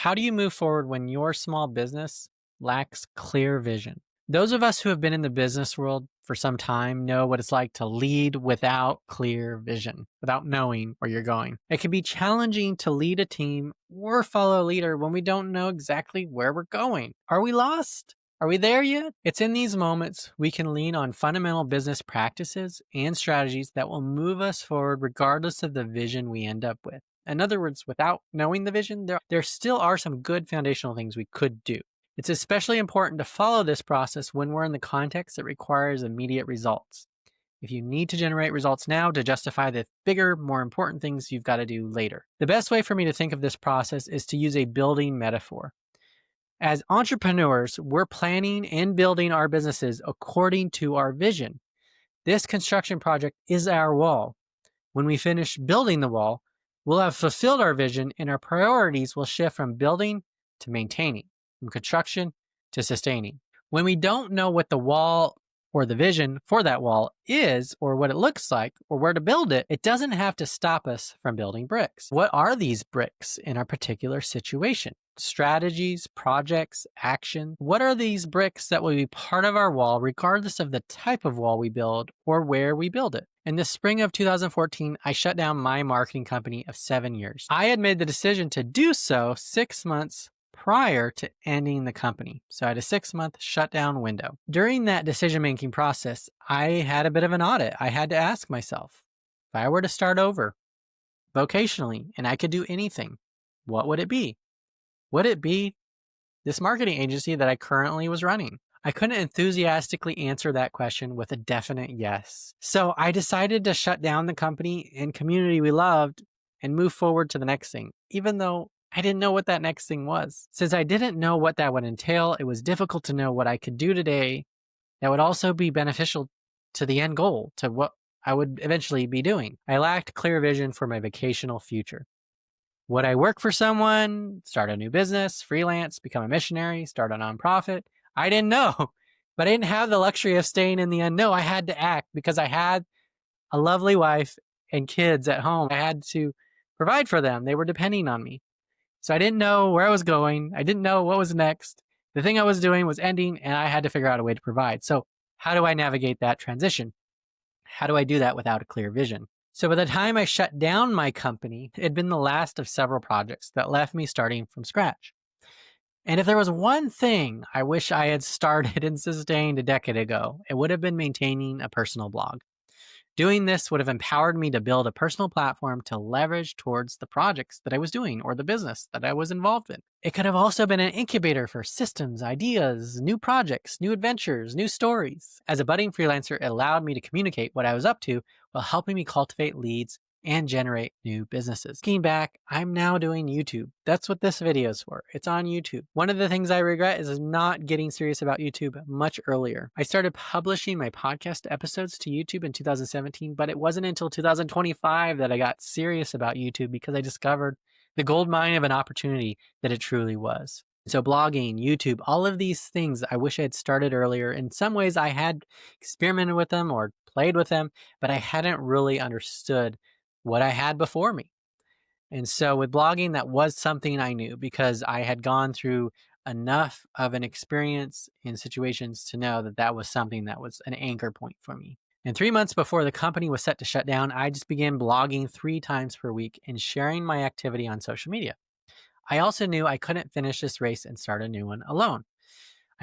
How do you move forward when your small business lacks clear vision? Those of us who have been in the business world for some time know what it's like to lead without clear vision, without knowing where you're going. It can be challenging to lead a team or follow a leader when we don't know exactly where we're going. Are we lost? Are we there yet? It's in these moments we can lean on fundamental business practices and strategies that will move us forward regardless of the vision we end up with. In other words, without knowing the vision, there still are some good foundational things we could do. It's especially important to follow this process when we're in the context that requires immediate results. If you need to generate results now to justify the bigger, more important things you've got to do later. The best way for me to think of this process is to use a building metaphor. As entrepreneurs, we're planning and building our businesses according to our vision. This construction project is our wall. When we finish building the wall, we'll have fulfilled our vision and our priorities will shift from building to maintaining, from construction to sustaining. When we don't know what the wall or the vision for that wall is, or what it looks like, or where to build it, it doesn't have to stop us from building bricks. What are these bricks in our particular situation? Strategies, projects, action. What are these bricks that will be part of our wall, regardless of the type of wall we build or where we build it? In the spring of 2014, I shut down my marketing company of 7 years. I had made the decision to do so 6 months prior to ending the company. So I had a 6-month shutdown window. During that decision-making process, I had a bit of an audit. I had to ask myself, if I were to start over vocationally and I could do anything, what would it be? Would it be this marketing agency that I currently was running? I couldn't enthusiastically answer that question with a definite yes. So I decided to shut down the company and community we loved and move forward to the next thing, even though I didn't know what that next thing was. Since I didn't know what that would entail, it was difficult to know what I could do today that would also be beneficial to the end goal, to what I would eventually be doing. I lacked clear vision for my vocational future. Would I work for someone, start a new business, freelance, become a missionary, start a nonprofit? I didn't know, but I didn't have the luxury of staying in the unknown. I had to act because I had a lovely wife and kids at home. I had to provide for them. They were depending on me. So I didn't know where I was going. I didn't know what was next. The thing I was doing was ending and I had to figure out a way to provide. So how do I navigate that transition? How do I do that without a clear vision? So by the time I shut down my company, it had been the last of several projects that left me starting from scratch. And if there was one thing I wish I had started and sustained a decade ago, it would have been maintaining a personal blog. Doing this would have empowered me to build a personal platform to leverage towards the projects that I was doing or the business that I was involved in. It could have also been an incubator for systems, ideas, new projects, new adventures, new stories. As a budding freelancer, it allowed me to communicate what I was up to while helping me cultivate leads and generate new businesses. Looking back, I'm now doing YouTube. That's what this video is for. It's on YouTube. One of the things I regret is not getting serious about YouTube much earlier. I started publishing my podcast episodes to YouTube in 2017, but it wasn't until 2025 that I got serious about YouTube because I discovered the gold mine of an opportunity that it truly was. So blogging, YouTube, all of these things I wish I had started earlier. In some ways I had experimented with them or played with them, but I hadn't really understood what I had before me. And so with blogging, that was something I knew because I had gone through enough of an experience in situations to know that that was something that was an anchor point for me. And 3 months before the company was set to shut down, I just began blogging 3 times per week and sharing my activity on social media. I also knew I couldn't finish this race and start a new one alone.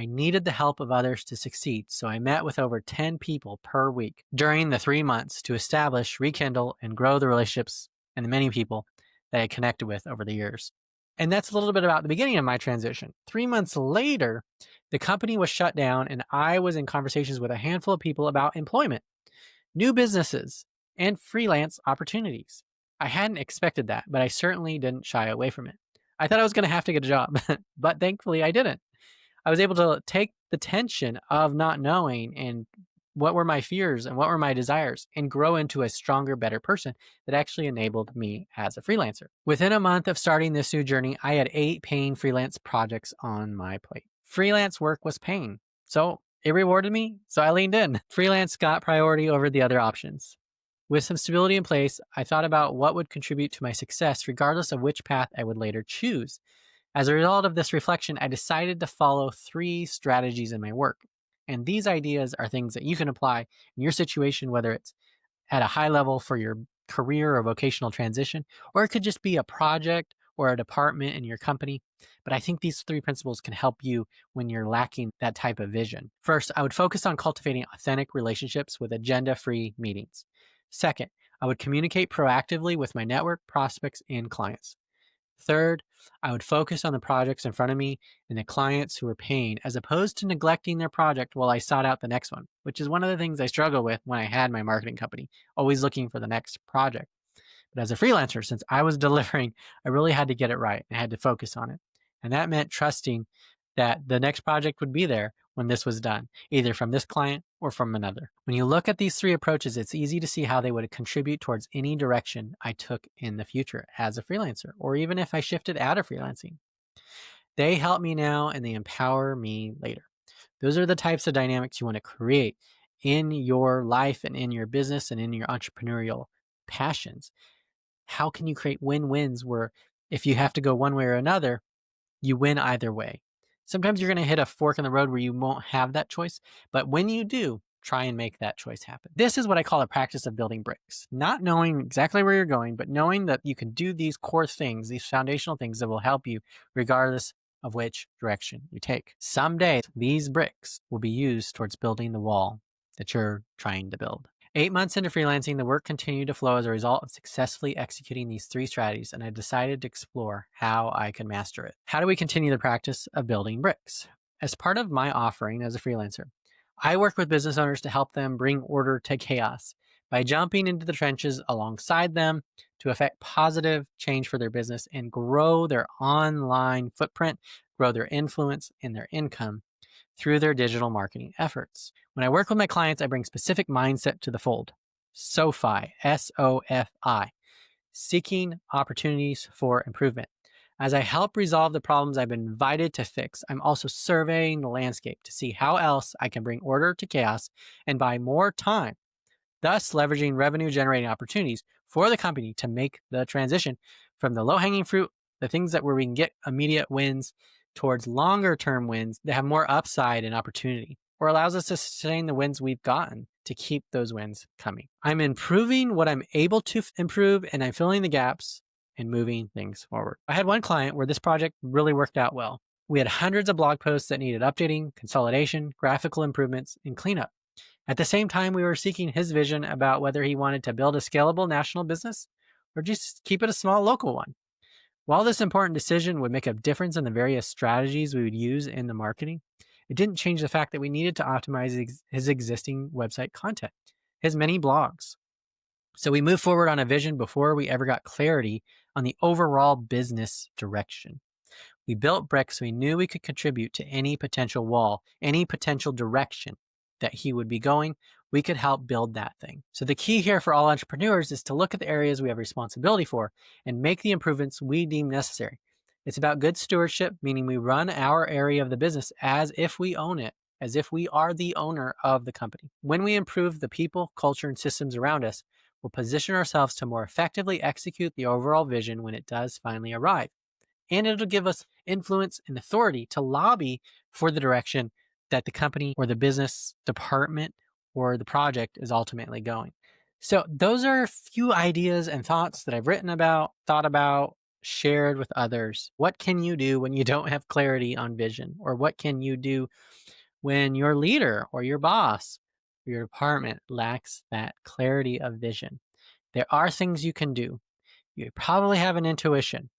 I needed the help of others to succeed, so I met with over 10 people per week during the 3 months to establish, rekindle, and grow the relationships and the many people that I connected with over the years. And that's a little bit about the beginning of my transition. 3 months later, the company was shut down and I was in conversations with a handful of people about employment, new businesses, and freelance opportunities. I hadn't expected that, but I certainly didn't shy away from it. I thought I was going to have to get a job, but thankfully I didn't. I was able to take the tension of not knowing and what were my fears and what were my desires and grow into a stronger, better person that actually enabled me as a freelancer. Within a month of starting this new journey, I had 8 paying freelance projects on my plate. Freelance work was paying, so it rewarded me, so I leaned in. Freelance got priority over the other options. With some stability in place, I thought about what would contribute to my success regardless of which path I would later choose. As a result of this reflection, I decided to follow 3 strategies in my work. And these ideas are things that you can apply in your situation, whether it's at a high level for your career or vocational transition, or it could just be a project or a department in your company. But I think these 3 principles can help you when you're lacking that type of vision. First, I would focus on cultivating authentic relationships with agenda free meetings. Second, I would communicate proactively with my network, prospects, and clients. Third, I would focus on the projects in front of me and the clients who are paying, as opposed to neglecting their project while I sought out the next one, which is one of the things I struggled with when I had my marketing company, always looking for the next project. But as a freelancer, since I was delivering, I really had to get it right. I had to focus on it. And that meant trusting that the next project would be there when this was done, either from this client or from another. When you look at these 3 approaches, it's easy to see how they would contribute towards any direction I took in the future as a freelancer, or even if I shifted out of freelancing. They help me now and they empower me later. Those are the types of dynamics you want to create in your life and in your business and in your entrepreneurial passions. How can you create win-wins where if you have to go one way or another, you win either way? Sometimes you're going to hit a fork in the road where you won't have that choice, but when you do, try and make that choice happen. This is what I call a practice of building bricks. Not knowing exactly where you're going, but knowing that you can do these core things, these foundational things that will help you regardless of which direction you take. Someday, these bricks will be used towards building the wall that you're trying to build. 8 months into freelancing, the work continued to flow as a result of successfully executing these 3 strategies, and I decided to explore how I could master it. How do we continue the practice of building bricks? As part of my offering as a freelancer, I work with business owners to help them bring order to chaos by jumping into the trenches alongside them to affect positive change for their business and grow their online footprint, grow their influence and their income through their digital marketing efforts. When I work with my clients, I bring specific mindset to the fold. SOFI, SOFI, seeking opportunities for improvement. As I help resolve the problems I've been invited to fix, I'm also surveying the landscape to see how else I can bring order to chaos and buy more time, thus leveraging revenue generating opportunities for the company to make the transition from the low hanging fruit, the things that where we can get immediate wins, towards longer term wins that have more upside and opportunity, or allows us to sustain the wins we've gotten to keep those wins coming. I'm improving what I'm able to improve, and I'm filling the gaps and moving things forward. I had one client where this project really worked out well. We had hundreds of blog posts that needed updating, consolidation, graphical improvements, and cleanup. At the same time, we were seeking his vision about whether he wanted to build a scalable national business or just keep it a small local one. While this important decision would make a difference in the various strategies we would use in the marketing, it didn't change the fact that we needed to optimize his existing website content, his many blogs. So we moved forward on a vision before we ever got clarity on the overall business direction. We built bricks so we knew we could contribute to any potential wall, any potential direction that he would be going. We could help build that thing. So the key here for all entrepreneurs is to look at the areas we have responsibility for and make the improvements we deem necessary. It's about good stewardship, meaning we run our area of the business as if we own it, as if we are the owner of the company. When we improve the people, culture, and systems around us, we'll position ourselves to more effectively execute the overall vision when it does finally arrive. And it'll give us influence and authority to lobby for the direction that the company or the business department or the project is ultimately going. So those are a few ideas and thoughts that I've written about, thought about, shared with others. What can you do when you don't have clarity on vision? Or what can you do when your leader or your boss or your department lacks that clarity of vision? There are things you can do. You probably have an intuition.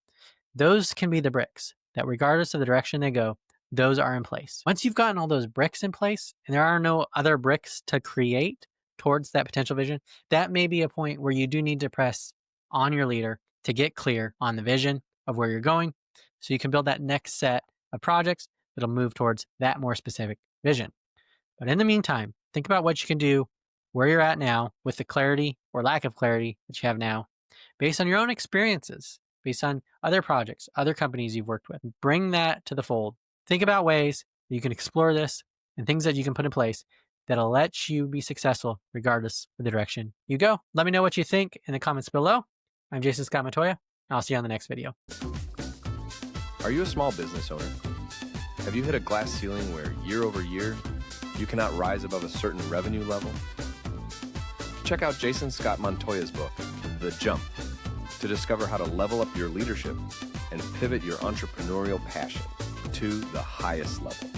Those can be the bricks that regardless of the direction they go, those are in place. Once you've gotten all those bricks in place and there are no other bricks to create towards that potential vision, that may be a point where you do need to press on your leader to get clear on the vision of where you're going so you can build that next set of projects that'll move towards that more specific vision. But in the meantime, think about what you can do where you're at now with the clarity or lack of clarity that you have now based on your own experiences, based on other projects, other companies you've worked with. Bring that to the fold. Think about ways that you can explore this and things that you can put in place that'll let you be successful regardless of the direction you go. Let me know what you think in the comments below. I'm Jason Scott Montoya. I'll see you on the next video. Are you a small business owner? Have you hit a glass ceiling where year over year, you cannot rise above a certain revenue level? Check out Jason Scott Montoya's book, The Jump, to discover how to level up your leadership and pivot your entrepreneurial passion to the highest level.